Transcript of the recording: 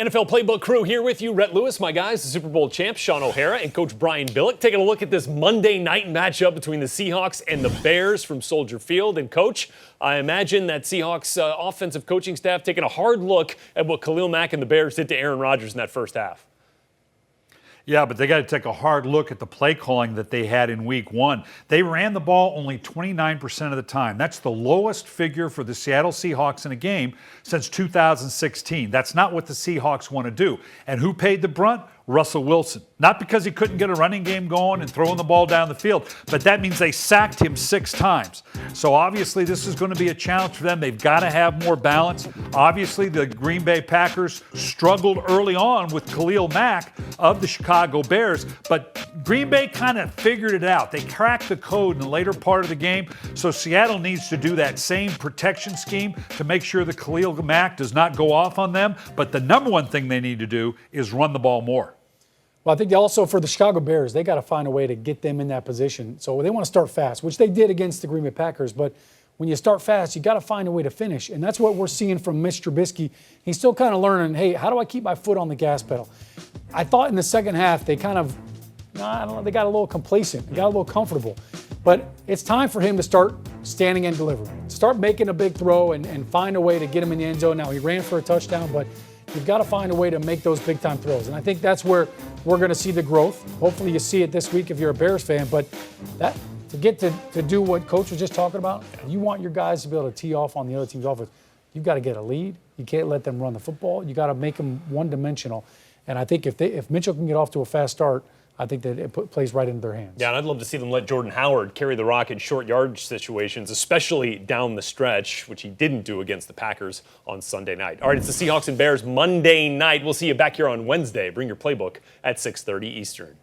NFL Playbook crew here with you. Rhett Lewis, my guys, the Super Bowl champ, Sean O'Hara, and Coach Brian Billick. Taking a look at this Monday night matchup between the Seahawks and the Bears from Soldier Field. And, Coach, I imagine that Seahawks offensive coaching staff taking a hard look at what Khalil Mack and the Bears did to Aaron Rodgers in that first half. Yeah, but they got to take a hard look at the play calling that they had in week one. They ran the ball only 29% of the time. That's the lowest figure for the Seattle Seahawks in a game since 2016. That's not what the Seahawks want to do. And who paid the brunt? Russell Wilson. Not because he couldn't get a running game going and throwing the ball down the field, but that means they sacked him 6 times. So obviously this is going to be a challenge for them. They've got to have more balance. Obviously the Green Bay Packers struggled early on with Khalil Mack of the Chicago Bears, but Green Bay kind of figured it out. They cracked the code in the later part of the game, so Seattle needs to do that same protection scheme to make sure that Khalil Mack does not go off on them, but the number one thing they need to do is run the ball more. Well, I think also for the Chicago Bears, they got to find a way to get them in that position. So they want to start fast, which they did against the Green Bay Packers. But when you start fast, you got to find a way to finish. And that's what we're seeing from Mitch Trubisky. He's still kind of learning, hey, how do I keep my foot on the gas pedal? I thought in the second half they kind of, I don't know, they got a little complacent. They got a little comfortable. But it's time for him to start standing and delivering. Start making a big throw and find a way to get him in the end zone. Now, he ran for a touchdown, but you've got to find a way to make those big-time throws. And I think that's where we're going to see the growth. Hopefully you see it this week if you're a Bears fan. But that to get to do what Coach was just talking about, you want your guys to be able to tee off on the other team's offense. You've got to get a lead. You can't let them run the football. You got to make them one-dimensional. And I think if Mitchell can get off to a fast start, I think that it plays right into their hands. Yeah, and I'd love to see them let Jordan Howard carry the rock in short yardage situations, especially down the stretch, which he didn't do against the Packers on Sunday night. All right, it's the Seahawks and Bears Monday night. We'll see you back here on Wednesday. Bring your playbook at 6:30 Eastern.